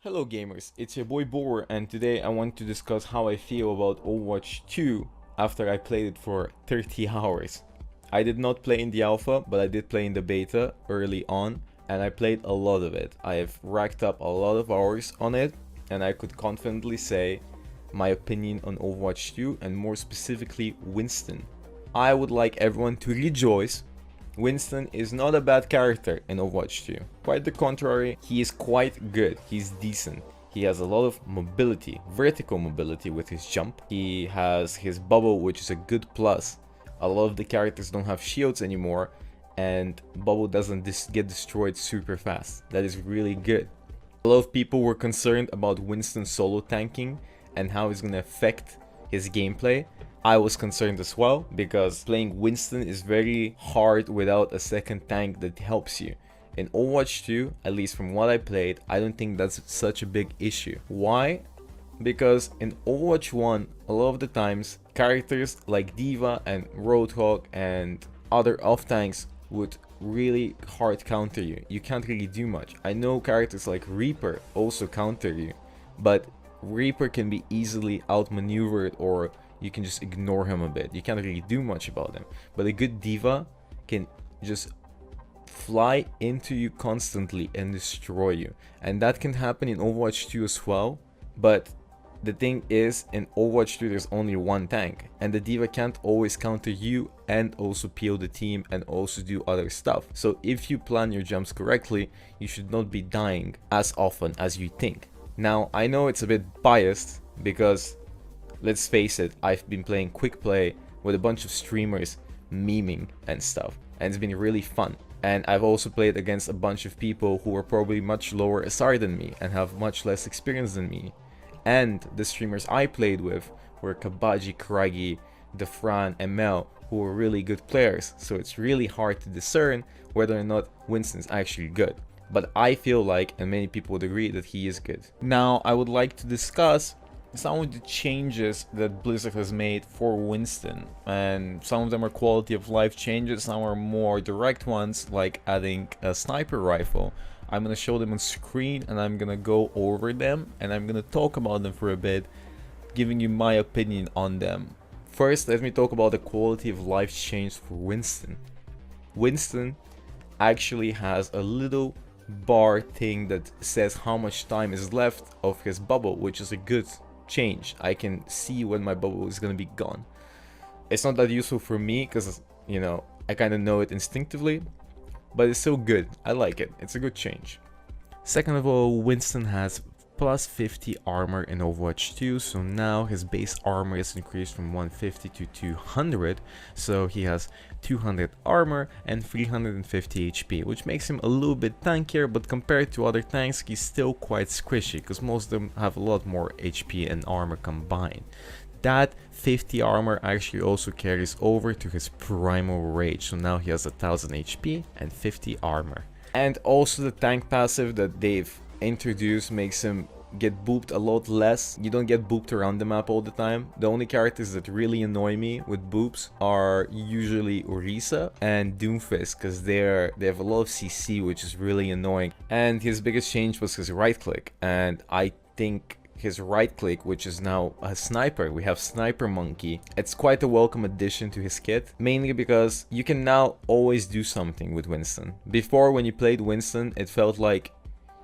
Hello gamers, it's your boy bogur, and today I want to discuss how I feel about Overwatch 2 after I played it for 30 hours. I did not play in the alpha, but I did play in the beta early on, and I played a lot of it. I have racked up a lot of hours on it, and I could confidently say my opinion on Overwatch 2 and more specifically Winston. I would like everyone to rejoice. Winston is not a bad character in Overwatch 2. Quite the contrary, he is quite good, he's decent. He has a lot of mobility, vertical mobility with his jump. He has his bubble, which is a good plus. A lot of the characters don't have shields anymore, and bubble doesn't get destroyed super fast. That is really good. A lot of people were concerned about Winston solo tanking and how it's going to affect his gameplay. I was concerned as well, because playing Winston is very hard without a second tank that helps you. In Overwatch 2, at least from what I played, I don't think that's such a big issue. Why? Because in Overwatch 1, a lot of the times, characters like D.Va and Roadhog and other off tanks would really hard counter you. You can't really do much. I know characters like Reaper also counter you, but Reaper can be easily outmaneuvered, or you can just ignore him a bit. You can't really do much about him. But a good D.Va can just fly into you constantly and destroy you. And that can happen in Overwatch 2 as well. But the thing is, in Overwatch 2 there's only one tank. And the D.Va can't always counter you and also peel the team and also do other stuff. So if you plan your jumps correctly, you should not be dying as often as you think. Now, I know it's a bit biased because, let's face it, I've been playing quick play with a bunch of streamers memeing and stuff, and it's been really fun. And I've also played against a bunch of people who are probably much lower SR than me and have much less experience than me. And the streamers I played with were Kabaji, Kragi, Defran, and Mel, who were really good players, so it's really hard to discern whether or not Winston's actually good. But I feel like, and many people would agree, that he is good. Now, I would like to discuss some of the changes that Blizzard has made for Winston, and some of them are quality of life changes, some are more direct ones, like adding a sniper rifle. I'm gonna show them on screen and I'm gonna go over them and I'm gonna talk about them for a bit, giving you my opinion on them. First, let me talk about the quality of life change for Winston. Winston actually has a little bar thing that says how much time is left of his bubble, which is a good change. I can see when my bubble is gonna be gone. It's not that useful for me because, you know, I kind of know it instinctively, but it's still good. I like it. It's a good change. Second of all, Winston has plus 50 armor in Overwatch 2, so now his base armor is increased from 150 to 200, so he has 200 armor and 350 HP, which makes him a little bit tankier, but compared to other tanks, he's still quite squishy, because most of them have a lot more HP and armor combined. That 50 armor actually also carries over to his Primal Rage, so now he has 1000 HP and 50 armor. And also the tank passive that they've introduced makes him get booped a lot less. You don't get booped around the map all the time. The only characters that really annoy me with boops are usually Orisa and Doomfist, because they have a lot of CC, which is really annoying. And his biggest change was his right click, and I think his right click, which is now a sniper, we have Sniper Monkey, it's quite a welcome addition to his kit, mainly because you can now always do something with Winston. Before, when you played Winston, it felt like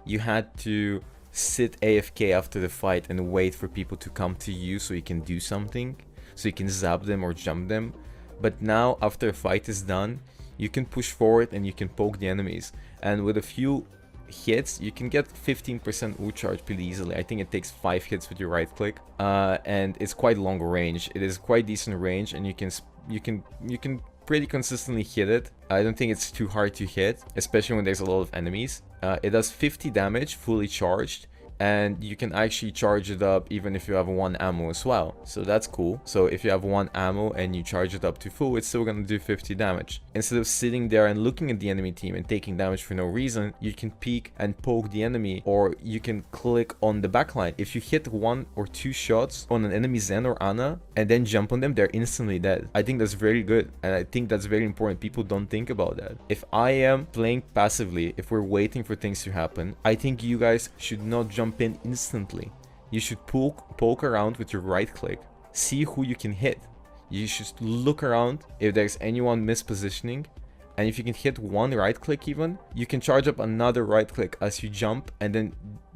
you had to sit AFK after the fight and wait for people to come to you so you can do something, so you can zap them or jump them. But now, after a fight is done, you can push forward and you can poke the enemies, and with a few hits you can get 15% ult charge pretty easily. I think it takes 5 hits with your right click, and it's quite long range. It is quite decent range, and you can pretty consistently hit it. I don't think it's too hard to hit, especially when there's a lot of enemies. It does 50 damage fully charged, and you can actually charge it up even if you have 1 ammo as well, so that's cool. So if you have 1 ammo and you charge it up to full, it's still gonna do 50 damage. Instead of sitting there and looking at the enemy team and taking damage for no reason, you can peek and poke the enemy, or you can click on the backline. If you hit 1 or 2 shots on an enemy Zen or Ana and then jump on them, they're instantly dead. I think that's very good, and I think that's very important. People don't think about that. If I am playing passively, if we're waiting for things to happen, I think you guys should not jump jump in instantly. You should poke around with your right click, see who you can hit. You should look around if there's anyone mispositioning, and if you can hit one right click even, you can charge up another right click as you jump and then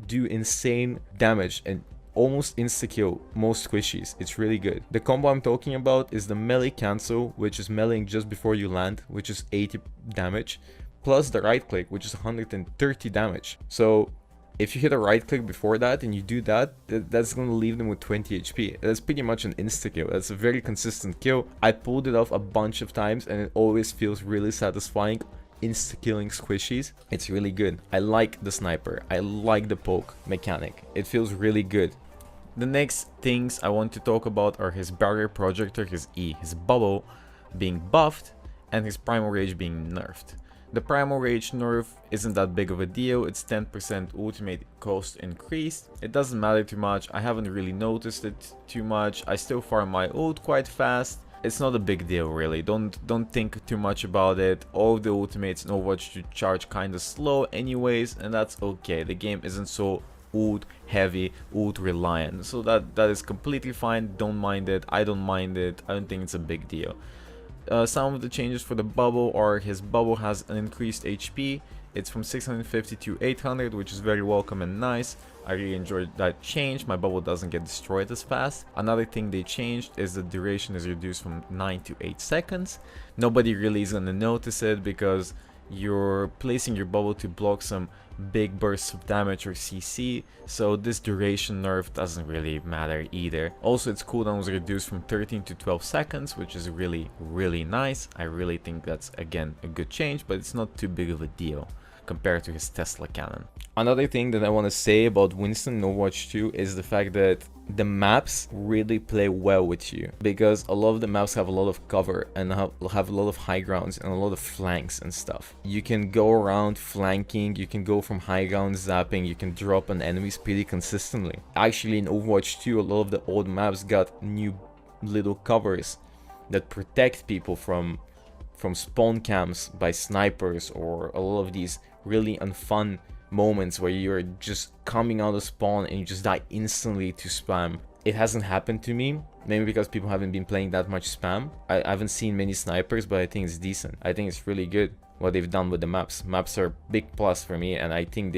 do insane damage and almost insta-kill most squishies. It's really good. The combo I'm talking about is the melee cancel, which is meleeing just before you land, which is 80 damage, plus the right click, which is 130 damage. So if you hit a right click before that and you do that, that's gonna leave them with 20 HP. That's pretty much an insta-kill. That's a very consistent kill. I pulled it off a bunch of times and it always feels really satisfying insta-killing squishies. It's really good. I like the sniper. I like the poke mechanic. It feels really good. The next things I want to talk about are his barrier projector, his E, his bubble being buffed, and his Primal Rage being nerfed. The Primal Rage nerf isn't that big of a deal. It's 10% ultimate cost increased. It doesn't matter too much. I haven't really noticed it too much. I still farm my ult quite fast. It's not a big deal really. Don't think too much about it. All of the ultimates in Overwatch to charge kind of slow anyways, and that's okay. The game isn't so ult heavy, ult reliant, so that is completely fine. Don't mind it. I don't mind it. I don't think it's a big deal. Some of the changes for the bubble are his bubble has an increased HP. It's from 650 to 800, which is very welcome and nice. I really enjoyed that change. My bubble doesn't get destroyed as fast. Another thing they changed is the duration is reduced from 9 to 8 seconds. Nobody really is gonna notice it because you're placing your bubble to block some big bursts of damage or CC, so this duration nerf doesn't really matter either. Also, its cooldown was reduced from 13 to 12 seconds, which is really nice. I really think that's again a good change, but it's not too big of a deal compared to his Tesla cannon. Another thing that I want to say about Winston in Overwatch 2 is the fact that the maps really play well with you, because a lot of the maps have a lot of cover and have a lot of high grounds and a lot of flanks and stuff. You can go around flanking, you can go from high ground zapping, you can drop on enemies pretty consistently. Actually, in Overwatch 2, a lot of the old maps got new little covers that protect people from spawn camps by snipers, or a lot of these really unfun moments where you're just coming out of spawn and you just die instantly to spam. It hasn't happened to me, maybe because people haven't been playing that much spam. I haven't seen many snipers, but I think it's decent. I think it's really good what they've done with the maps. Maps are a big plus for me, and I think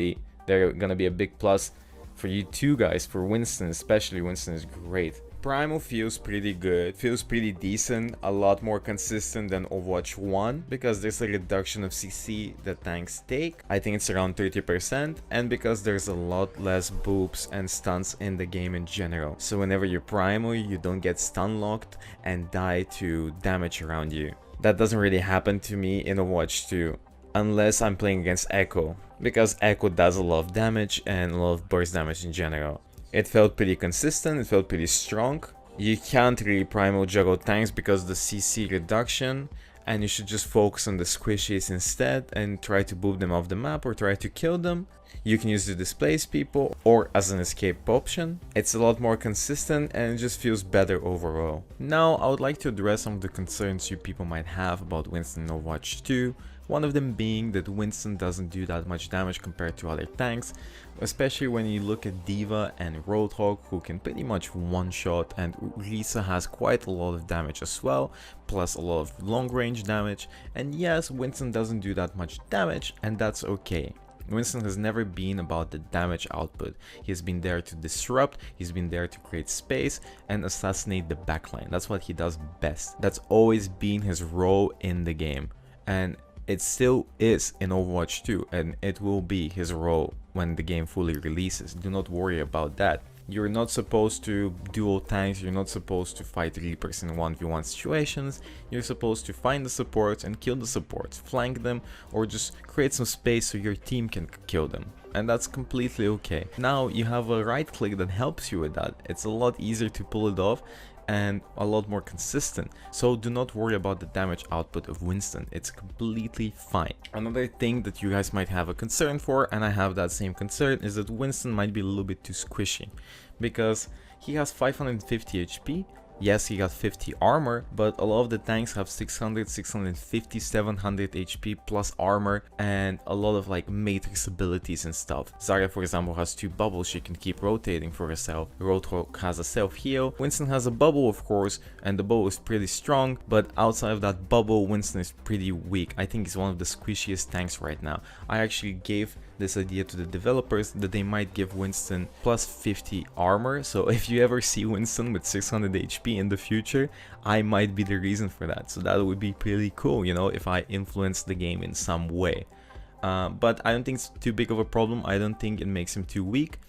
they're gonna be a big plus for you too, guys. For Winston especially. Winston is great. Primal feels pretty good, feels pretty decent, a lot more consistent than Overwatch 1, because there's a reduction of CC that tanks take. I think it's around 30%, and because there's a lot less boops and stunts in the game in general. So whenever you're Primal, you don't get stun locked and die to damage around you. That doesn't really happen to me in Overwatch 2, unless I'm playing against Echo, because Echo does a lot of damage and a lot of burst damage in general. It felt pretty consistent, it felt pretty strong. You can't really Primal juggle tanks because of the CC reduction, and you should just focus on the squishies instead and try to boop them off the map or try to kill them. You can use to displace people or as an escape option. It's a lot more consistent and it just feels better overall. Now I would like to address some of the concerns you people might have about Winston in Overwatch 2. One of them being that Winston doesn't do that much damage compared to other tanks, especially when you look at D.Va and Roadhog, who can pretty much one-shot, and Lisa has quite a lot of damage as well, plus a lot of long-range damage. And yes, Winston doesn't do that much damage, and that's okay. Winston has never been about the damage output. He has been there to disrupt, he's been there to create space and assassinate the backline. That's what he does best. That's always been his role in the game, and it still is in Overwatch 2, and it will be his role when the game fully releases. Do not worry about that. You're not supposed to dual tanks, you're not supposed to fight Reapers in 1v1 situations. You're supposed to find the supports and kill the supports, flank them, or just create some space so your team can kill them. And that's completely okay. Now you have a right click that helps you with that. It's a lot easier to pull it off and a lot more consistent, so do not worry about the damage output of Winston. It's completely fine. Another thing that you guys might have a concern for, and I have that same concern, is that Winston might be a little bit too squishy, because he has 550 HP Yes, he got 50 armor, but a lot of the tanks have 600, 650, 700 HP plus armor and a lot of like matrix abilities and stuff. Zarya, for example, has 2 bubbles she can keep rotating for herself. Roadhog has a self heal. Winston has a bubble, of course, and the bubble is pretty strong, but outside of that bubble, Winston is pretty weak. I think he's one of the squishiest tanks right now. I actually gave this idea to the developers that they might give Winston plus 50 armor, so if you ever see Winston with 600 HP in the future, I might be the reason for that. So that would be pretty cool, you know, if I influence the game in some way. But I don't think it's too big of a problem. I don't think it makes him too weak.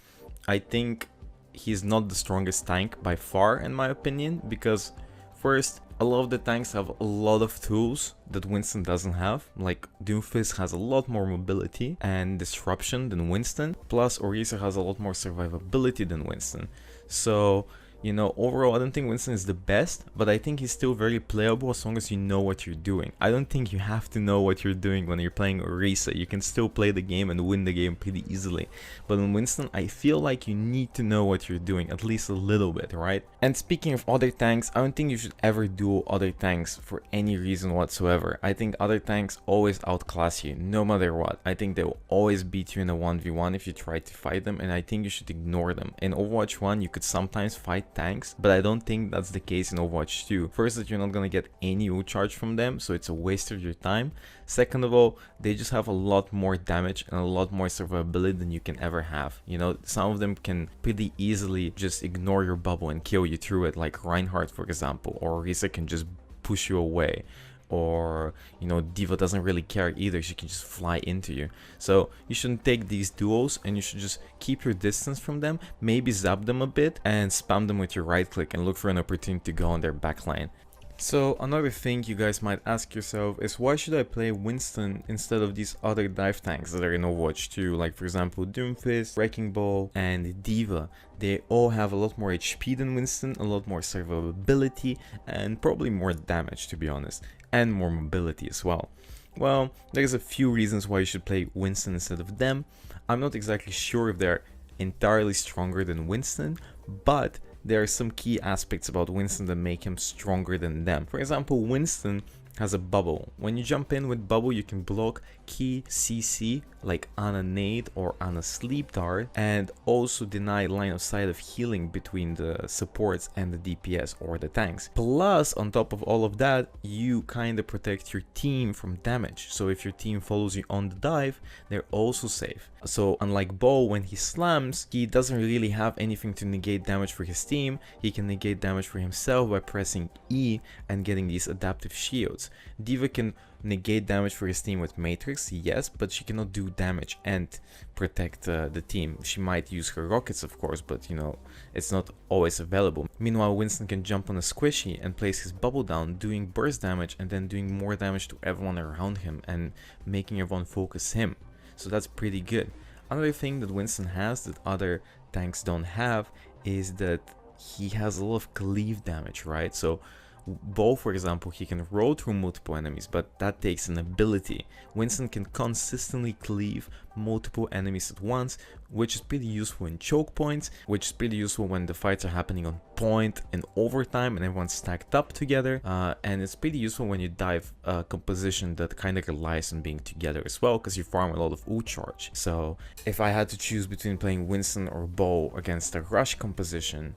I think he's not the strongest tank by far, in my opinion, because first, a lot of the tanks have a lot of tools that Winston doesn't have. Like Doomfist has a lot more mobility and disruption than Winston, plus Orisa has a lot more survivability than Winston. So, you know, overall I don't think Winston is the best, but I think he's still very playable as long as you know what you're doing. I don't think you have to know what you're doing when you're playing Orisa. You can still play the game and win the game pretty easily. But in Winston, I feel like you need to know what you're doing, at least a little bit, right? And speaking of other tanks, I don't think you should ever duel other tanks for any reason whatsoever. I think other tanks always outclass you, no matter what. I think they will always beat you in a 1v1 if you try to fight them, and I think you should ignore them. In Overwatch 1, you could sometimes fight tanks, but I don't think that's the case in Overwatch 2. First, that you're not gonna get any ult charge from them, so it's a waste of your time. Second of all, they just have a lot more damage and a lot more survivability than you can ever have. You know, some of them can pretty easily just ignore your bubble and kill you through it, like Reinhardt, for example, or Orisa can just push you away. Or, you know, Diva doesn't really care either, she can just fly into you. So you shouldn't take these duels, and you should just keep your distance from them, maybe zap them a bit and spam them with your right click and look for an opportunity to go on their backline. So another thing you guys might ask yourself is, why should I play Winston instead of these other dive tanks that are in Overwatch 2, like for example Doomfist, Wrecking Ball and Diva. They all have a lot more HP than Winston, a lot more survivability and probably more damage, to be honest, and more mobility as well. Well, there's a few reasons why you should play Winston instead of them. I'm not exactly sure if they're entirely stronger than Winston, but there are some key aspects about Winston that make him stronger than them. For example, Winston has a bubble. When you jump in with bubble, you can block key CC like on a nade or on a sleep dart, and also deny line of sight of healing between the supports and the DPS or the tanks. Plus, on top of all of that, you kind of protect your team from damage. So if your team follows you on the dive, they're also safe. So unlike Bo, when he slams, he doesn't really have anything to negate damage for his team. He can negate damage for himself by pressing E and getting these adaptive shields. Diva can negate damage for his team with Matrix, yes, but she cannot do damage and protect the team. She might use her rockets, of course, but you know, it's not always available. Meanwhile, Winston can jump on a squishy and place his bubble down, doing burst damage and then doing more damage to everyone around him and making everyone focus him. So that's pretty good. Another thing that Winston has that other tanks don't have is that he has a lot of cleave damage, right? So Bo, for example, he can roll through multiple enemies, but that takes an ability. Winston can consistently cleave multiple enemies at once, which is pretty useful in choke points, which is pretty useful when the fights are happening on point in overtime and everyone's stacked up together, and it's pretty useful when you dive a composition that kind of relies on being together as well, because you farm a lot of ult charge. So if I had to choose between playing Winston or Bo against a rush composition,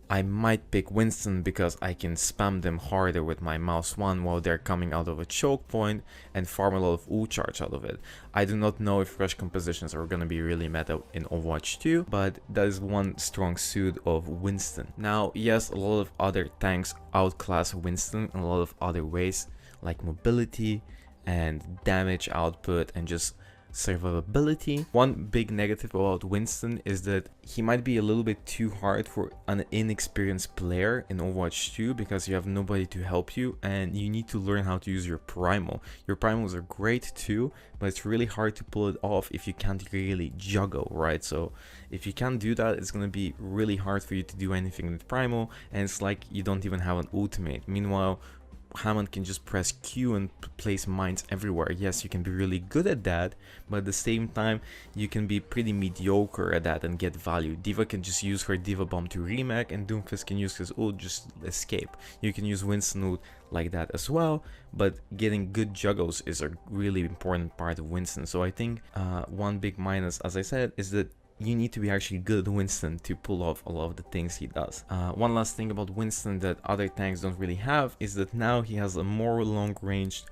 I might pick Winston because I can spam them harder with my mouse 1 while they're coming out of a choke point and farm a lot of ult charge out of it. I do not know if rush compositions are gonna be really meta in Overwatch 2, but that is one strong suit of Winston. Now, yes, a lot of other tanks outclass Winston in a lot of other ways, like mobility and damage output and just survivability. One big negative about Winston is that he might be a little bit too hard for an inexperienced player in Overwatch 2 because you have nobody to help you and you need to learn how to use your Primal. Your Primals are great too, but it's really hard to pull it off if you can't really juggle, right? So if you can't do that, it's gonna be really hard for you to do anything with Primal, and it's like you don't even have an ultimate. Meanwhile, Hammond can just press Q and place mines everywhere. Yes, you can be really good at that, but at the same time, you can be pretty mediocre at that and get value. D.Va can just use her D.Va bomb to remake, and Doomfist can use his ult just escape. You can use Winston ult like that as well, but getting good juggles is a really important part of Winston. So I think one big minus, as I said, is that you need to be actually good at Winston to pull off a lot of the things he does. One last thing about Winston that other tanks don't really have is that now he has a more long-ranged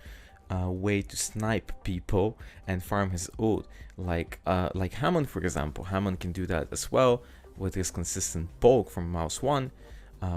way to snipe people and farm his ult. Like Hammond, for example. Hammond can do that as well with his consistent poke from mouse 1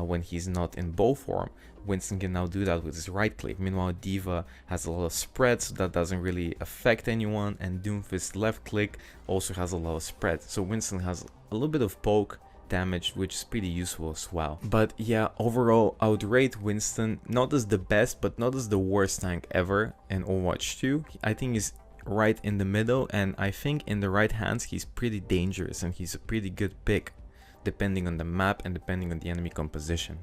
when he's not in bow form. Winston can now do that with his right click. Meanwhile, D.Va has a lot of spread, so that doesn't really affect anyone, and Doomfist left click also has a lot of spread. So Winston has a little bit of poke damage, which is pretty useful as well. But yeah, overall, I would rate Winston not as the best, but not as the worst tank ever in Overwatch 2. I think he's right in the middle, and I think in the right hands, he's pretty dangerous, and he's a pretty good pick, depending on the map and depending on the enemy composition.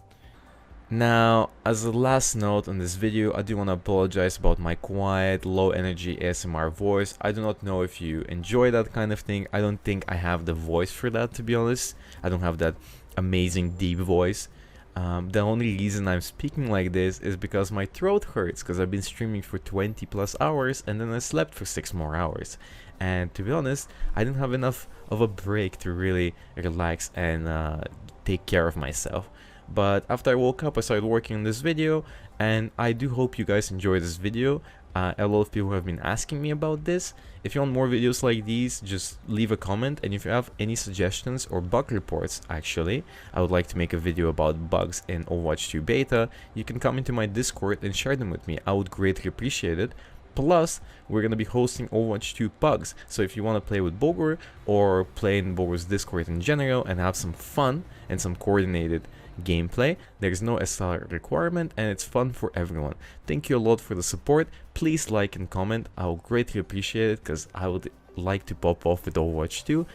Now, as a last note on this video, I do want to apologize about my quiet, low energy ASMR voice. I do not know if you enjoy that kind of thing. I don't think I have the voice for that, to be honest. I don't have that amazing deep voice. The only reason I'm speaking like this is because my throat hurts, because I've been streaming for 20 plus hours and then I slept for 6 more hours. And to be honest, I didn't have enough of a break to really relax and take care of myself. But after I woke up, I started working on this video, and I do hope you guys enjoy this video. A lot of people have been asking me about this. If you want more videos like these, just leave a comment, and if you have any suggestions or bug reports, actually, I would like to make a video about bugs in Overwatch 2 beta, you can come into my Discord and share them with me. I would greatly appreciate it. Plus, we're going to be hosting Overwatch 2 bugs, so if you want to play with Bogur or play in Bogur's Discord in general and have some fun and some coordinated gameplay, there's no SR requirement and it's fun for everyone. Thank you a lot for the support. Please like and comment. I will greatly appreciate it, because I would like to pop off with Overwatch 2